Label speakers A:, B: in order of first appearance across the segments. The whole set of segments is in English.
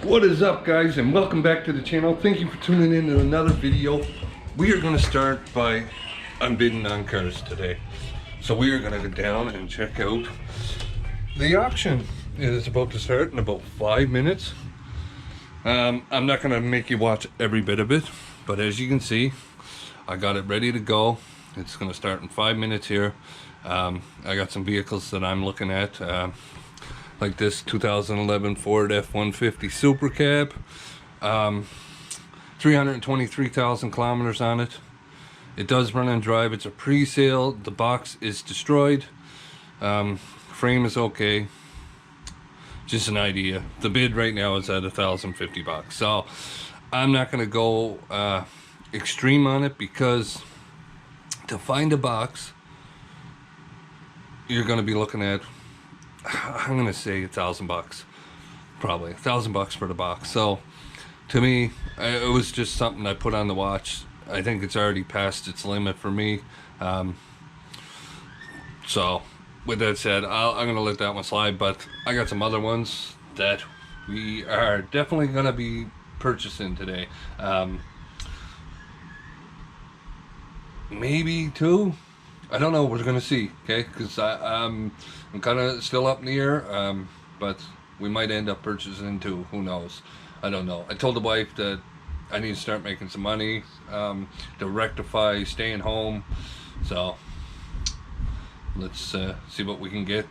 A: What is up, guys, and welcome back to the channel. Thank you for tuning in to another video. We are going to start by unbidding on cars today. So we are going to go down and check out the auction. It is about to start in about 5 minutes. I'm not going to make you watch every bit of it, but as you can see, I got it ready to go. It's going to start in 5 minutes here. I got some vehicles that I'm looking at, like this 2011 Ford F-150 Super Cab, 323,000 kilometers on it. It does run and drive. It's a pre-sale. The box is destroyed. Frame is okay. Just an idea. The bid right now is at $1,050. So I'm not going to go extreme on it, because to find a box, you're going to be looking at, I'm going to say $1,000, probably $1,000 for the box. So to me, it was just something I put on the watch. I think it's already past its limit for me. So with that said, I'm going to let that one slide, but I got some other ones that we are definitely going to be purchasing today. Maybe two. I don't know. We're gonna see, okay? Because I'm kind of still up in the air, but we might end up purchasing two. Who knows? I don't know. I told the wife that I need to start making some money to rectify staying home. So let's see what we can get.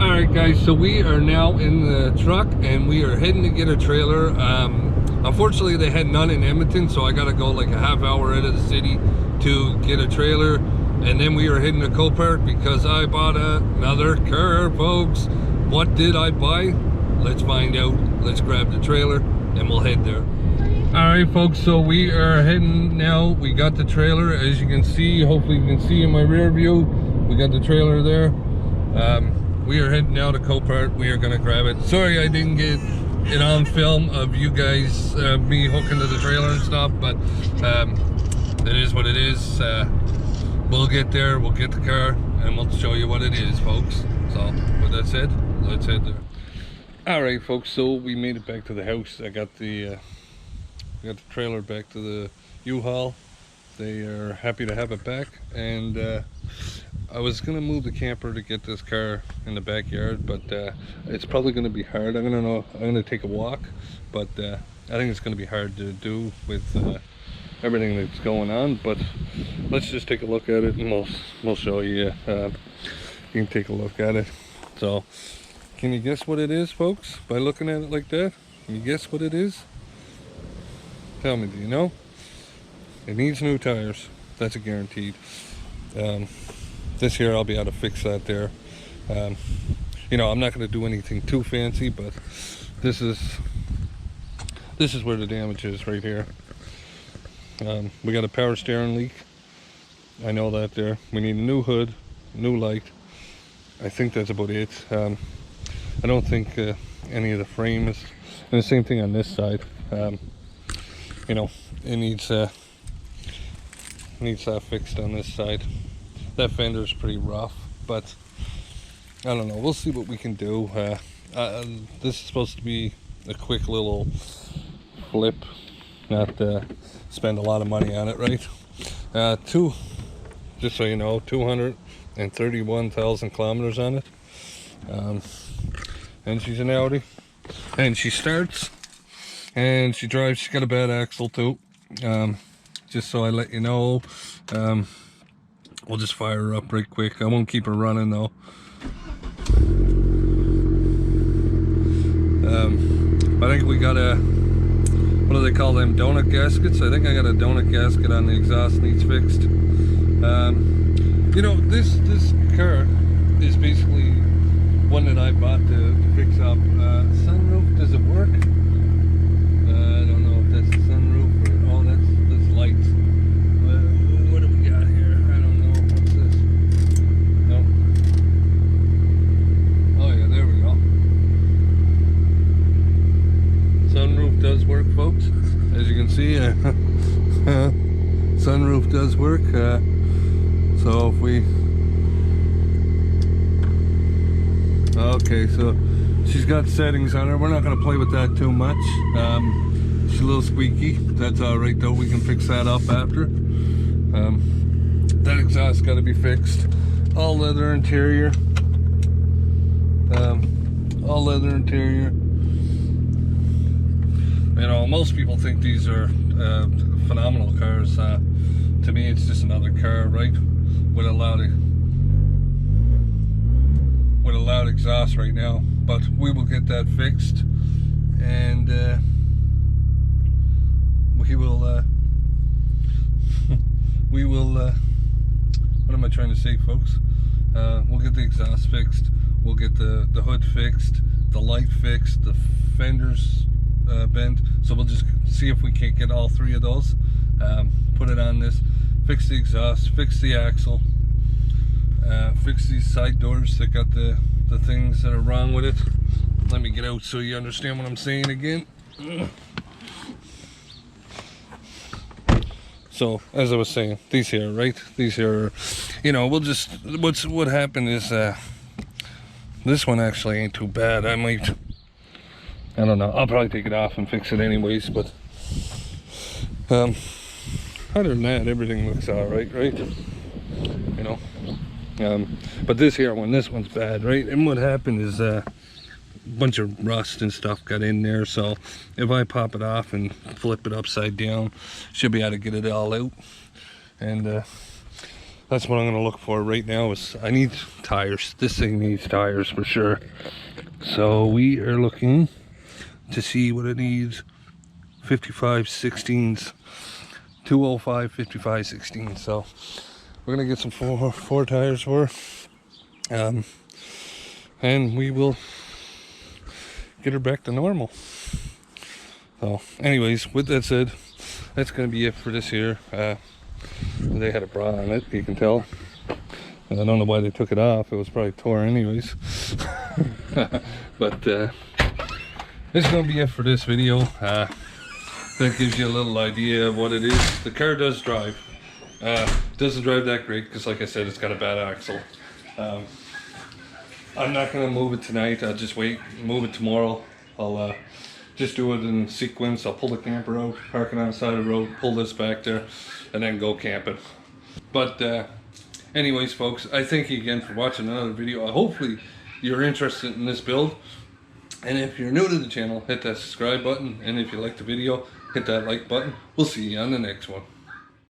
A: All right, guys. So we are now in the truck, and we are heading to get a trailer. Unfortunately, they had none in Edmonton, so I got to go like a half hour out of the city to get a trailer. And then we are heading to Copart because I bought another car, folks. What did I buy? Let's find out. Let's grab the trailer and we'll head there. All right, folks, so we are heading now. We got the trailer, as you can see. Hopefully you can see in my rear view. We got the trailer there. We are heading now to Copart. We are gonna grab it. Sorry I didn't get it on film of you guys, me hooking to the trailer and stuff, but it is what it is. We'll get there, we'll get the car, and we'll show you what it is, folks. So with that said, let's head there. All right, folks, so we made it back to the house. I got the trailer back to the U-Haul. They are happy to have it back, and I was gonna move the camper to get this car in the backyard, but it's probably gonna be hard. I'm gonna take a walk, but I think it's gonna be hard to do with everything that's going on. But let's just take a look at it, and we'll show you. You can take a look at it. So can you guess what it is, folks, by looking at it like that? Can you guess what it is? Tell me, do you know? It needs new tires. That's a guaranteed. This year I'll be able to fix that there. You know, I'm not going to do anything too fancy, but this is where the damage is, right here. We got a power steering leak. I know that there. We need a new hood, new light. I think that's about it. I don't think any of the frame is, and the same thing on this side. You know, it needs that fixed on this side. That fender is pretty rough, but I don't know. We'll see what we can do. This is supposed to be a quick little flip, not spend a lot of money on it, right? Just so you know, 231,000 kilometers on it. And she's an Audi, and she starts and she drives. She's got a bad axle too. Just so I let you know. We'll just fire her up right quick. I won't keep her running though. I think we got a, what do they call them, donut gaskets? I think I got a donut gasket on the exhaust, needs fixed. You know, this car is basically one that I bought to fix up. Sunroof, does it work? I don't know if that's the sunroof or, oh, that's lights. What do we got here? I don't know. What's this? No. Oh yeah, there we go. Sunroof does work, folks. As you can see, sunroof does work. So if we, okay, so She's got settings on her. We're not going to play with that too much. She's a little squeaky. That's alright though. We can fix that up after. That exhaust got to be fixed. All leather interior. All leather interior. You know, most people think these are phenomenal cars. To me, it's just another car, right? With a loud exhaust right now. But we will get that fixed, and we will. What am I trying to say, folks? We'll get the exhaust fixed. We'll get the hood fixed, the light fixed, the fenders bent. So we'll just see if we can't get all three of those. Put it on this. Fix the exhaust. Fix the axle. Fix these side doors that got the things that are wrong with it. Let me get out so you understand what I'm saying again. So as I was saying, these here, right? These here, you know, we'll just what happened is this one actually ain't too bad. I don't know. I'll probably take it off and fix it anyways. But other than that, everything looks alright, right? You know. But this here one, this one's bad, right? And what happened is a bunch of rust and stuff got in there, so if I pop it off and flip it upside down, should be able to get it all out. And that's what I'm going to look for right now. Is I need tires. This thing needs tires for sure. So we are looking to see what it needs. 55/16s, 205 55/16. So we're gonna get some four tires for her, and we will get her back to normal. So anyways, with that said, that's gonna be it for this here. They had a bra on it, you can tell. I don't know why they took it off. It was probably tore anyways. But this is gonna be it for this video. That gives you a little idea of what it is. The car does drive. Doesn't drive that great because, like I said, it's got a bad axle. I'm not going to move it tonight. I'll just wait, move it tomorrow. I'll just do it in sequence. I'll pull the camper out, park it on the side of the road, pull this back there, and then go camping. But anyways, folks, I thank you again for watching another video. Hopefully you're interested in this build. And if you're new to the channel, hit that subscribe button. And if you like the video, hit that like button. We'll see you on the next one.